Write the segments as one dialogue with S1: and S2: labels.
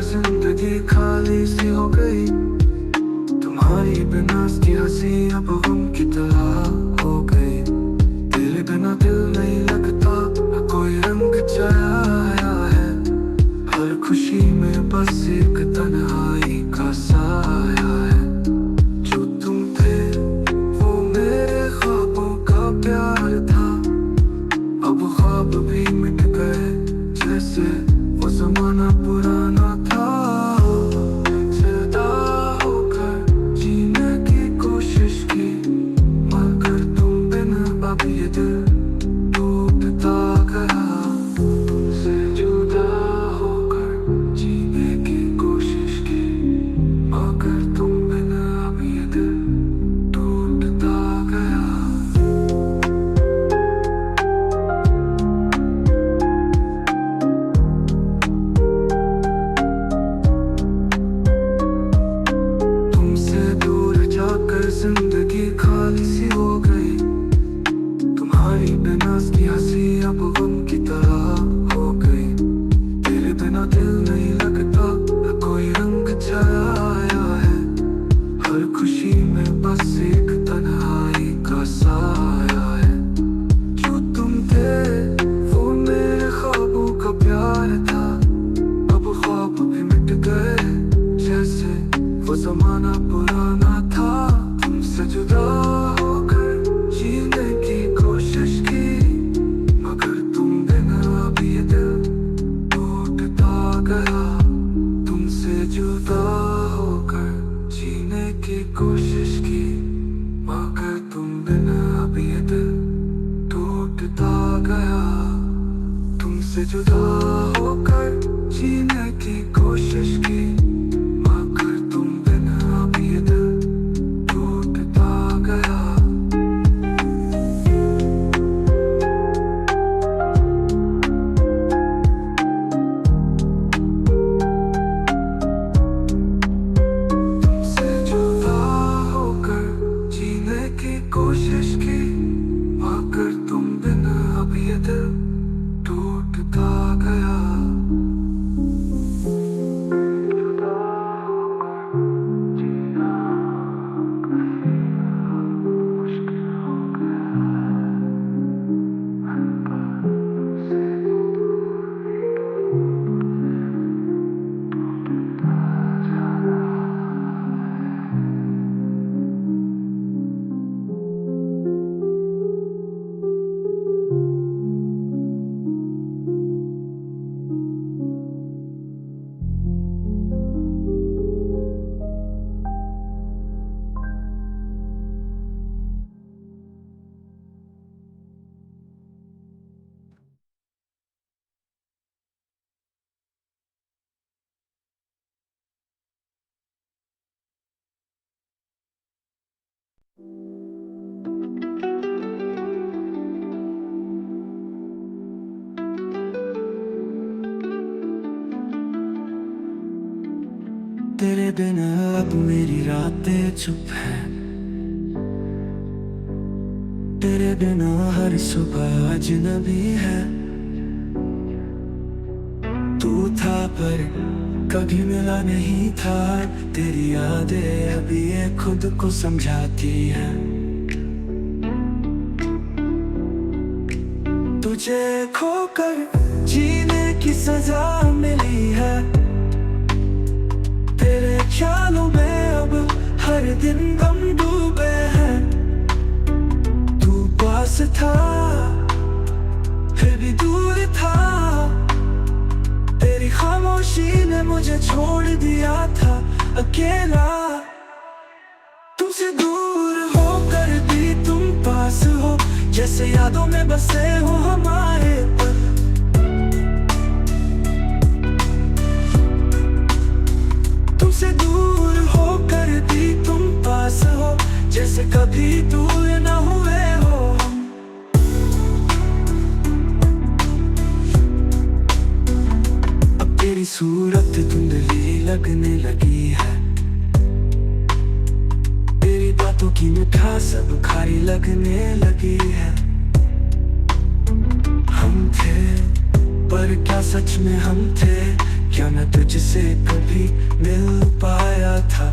S1: जिंदगी खाली सी हो गई। तुम्हारी बिना की हंसी अब गम की तरह हो गई। तेरे बिना दिल नहीं लगता, न कोई रंग छाया है। हर खुशी में बस एक तन्हाई का साया है। जो तुम थे वो मेरे ख्वाबों का प्यार था, अब ख्वाब भी मिट गए जैसे वो जमाना पुराना था। जिंदा होकर जीने की कोशिश की, मगर तुम बिन अब ये दिल टूटता गया। तुमसे जुदा होकर जीने की कोशिश की, मगर तुम बिन अब ये दिल टूटता गया। तुमसे दूर जाकर जिंदगी खाली सी हो गई। तुम्हारी बिना की हंसी अब गम की तरह हो गई। तेरे बिना दिल नहीं लगता, न कोई रंग छाया है। हर खुशी में बस एक तन्हाई का साया है। जो तुम थे वो मेरे ख्वाबों का प्यार था, अब ख्वाब भी मिट गए जैसे वो जमाना पुराना था। तुमसे जुदा होकर जीने की कोशिश की, मगर तुम बिना अब ये दिल टूटता गया। तुमसे जुदा होकर जीने की कोशिश की, मगर तुम बिना अब ये दिल टूटता गया। तुमसे जुदा होकर जीने की कोशिश की, मगर तुम बिना अब ये दिल टूटता गया। तुमसे जुदा होकर जीने की कोशिश की, मगर तुम बिना अब ये दिल टूटता गया। तेरे बिना अब मेरी रातें चुप है। तेरे बिना हर सुबह अजनबी है। तू था पर कभी मिला नहीं था। तेरी यादें अभी ये खुद को समझाती है। तुझे खोकर जीने की सजा मिली है। तेरे ख्यालों में अब हर दिन गम डूबे हैं। तू पास था फिर भी दूर था। तेरी खामोशी ने मुझे छोड़ दिया था अकेला। तुमसे दूर होकर भी तुम पास हो, जैसे यादों में बसे हो हमारे पल। तुमसे दूर होकर भी तुम पास हो, जैसे कभी दूर न हुए हो हम। अब तेरी सूरत धुंधली लगने लगी है। तेरी बातों की मिठास अब खारी लगने लगी है। हम थे पर क्या सच में हम थे? क्या मैं तुझसे कभी मिल पाया था।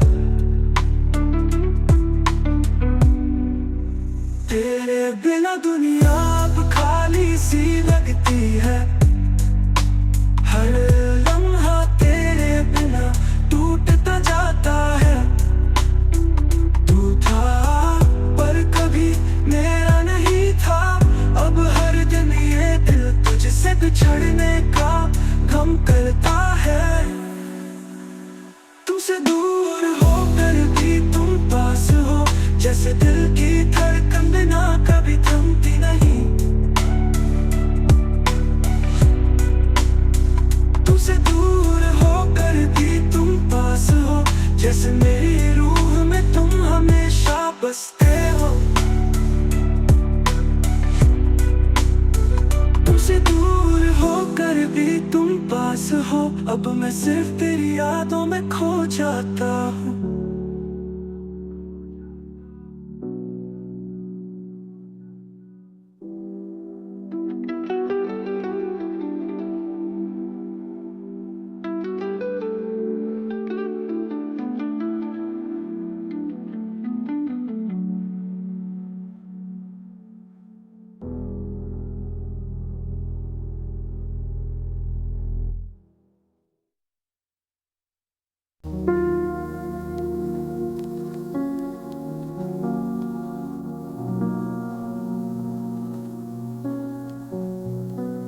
S1: तेरे बिना दुनिया अब खाली सी लगती है। हर लम्हा तेरे बिना टूटता जाता है। तू था पर कभी मेरा नहीं था। अब हर दिन ये दिल तुझसे बिछड़ने का गम करता है। तुमसे दूर होकर भी तुम पास हो, जैसे दिल की धड़कन बिना कभी थमती नहीं। तुमसे दूर होकर भी तुम पास हो, जैसे मेरी रूह में तुम हमेशा बसते हो। तुमसे दूर होकर भी तुम पास हो, अब मैं सिर्फ तेरी यादों में खो जाता हूँ।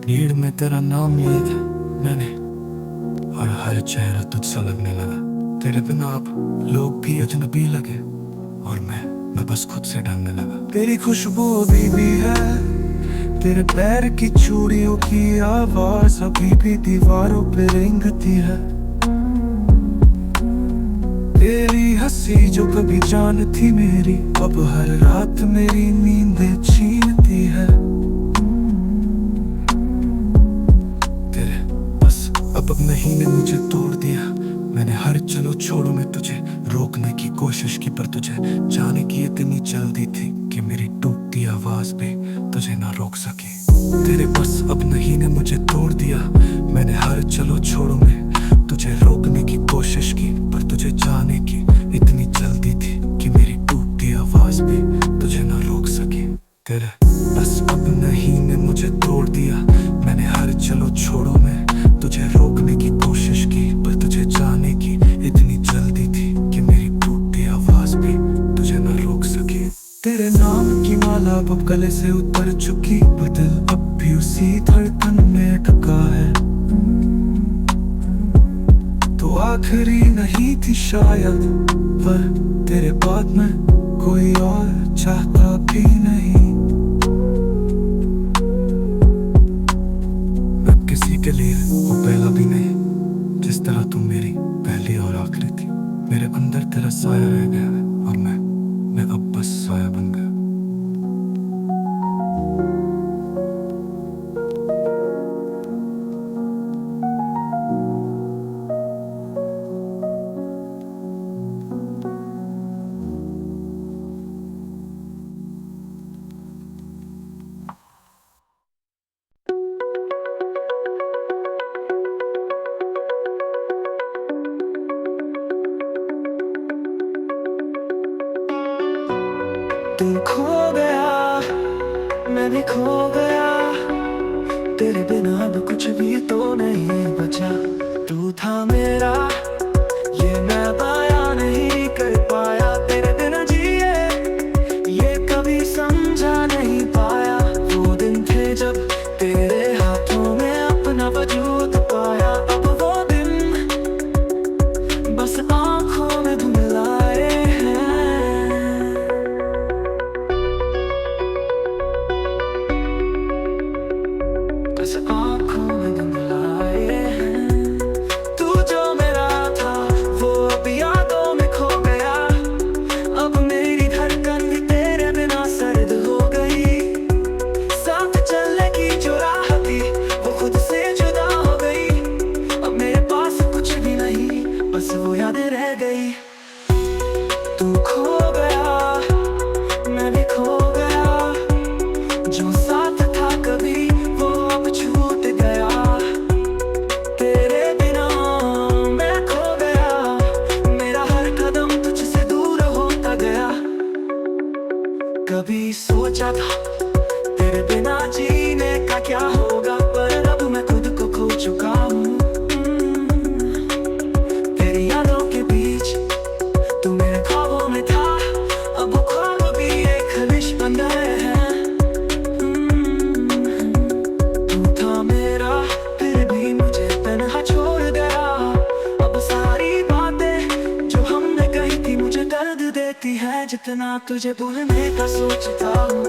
S1: भीड़ में तेरा नाम याद है मैंने, और हर चेहरा तुझसा लगने लगा। तेरे बिना अब लोग भी अजनबी लगे, और मैं बस खुद से डरने लगा। तेरी खुशबू अभी भी है, तेरे पैर की चूड़ियों की आवाज अभी भी दीवारों पे रेंगती है। तेरी हंसी जो कभी जान थी मेरी, अब हर रात मेरी नींदें छीनती है। अब नहीं ने मुझे तोड़ दिया। मैंने हर चलो छोड़ो में तुझे रोकने की कोशिश की, पर तुझे जाने की इतनी जल्दी थी कि मेरी टूटती आवाज पे तुझे ना रोक सके। तेरे बस अब नहीं ने मुझे तोड़ दिया। मैंने हर चलो छोड़ो में तुझे रोकने की कोशिश की, पर तुझे जाने की इतनी जल्दी थी कि मेरी टूटती आवाज पे तुझे ना रोक सके। तेरे बस अब नहीं ने मुझे तोड़ दिया। मैंने हर चलो छोड़ो में तुझे रोकने की कोशिश की, पर तुझे जाने की इतनी जल्दी थी कि मेरी टूटती आवाज भी तुझे न रोक सके। तेरे नाम की माला अब गले से उतर चुकी, पर दिल अब भी उसी धड़कन में अटका है। तो आखिरी नहीं थी शायद, पर तेरे बाद में कोई और चाहता भी नहीं। किसी के लिए वो पहला भी नहीं, जिस तरह तुम मेरी पहली और आखिरी थी। मेरे अंदर तेरा साया रह गया है, और मैं अब बस साया बन गया। तू खो गया, मैं भी खो गया। तेरे बिना अब कुछ भी तो नहीं बचा। तू था मेरा, ये मैं बयां नहीं कर पाया। तेरे बिना जिए ये कभी समझा नहीं पाया। वो दिन थे जब तेरे हाथों में अपना वजूद पाया। अब वो दिन बस आंखों में धुंधलाए हैं। बस आंखों में धुंधलाए हैं। तू जो मेरा भी सोचा था तेरे बिना जीने का क्या होगा, पर अब मैं खुद को खो चुका हूँ। तेरी यादों के बीच तू मेरे ख्वाबों में था, अब वो ख्वाब भी एक खलिश बन गए हैं। तू था मेरा फिर भी मुझे तन्हा छोड़ गया। अब सारी बातें जो हमने कही थी मुझे दर्द देती है जितना तुझे भूलने का सोचता हूँ।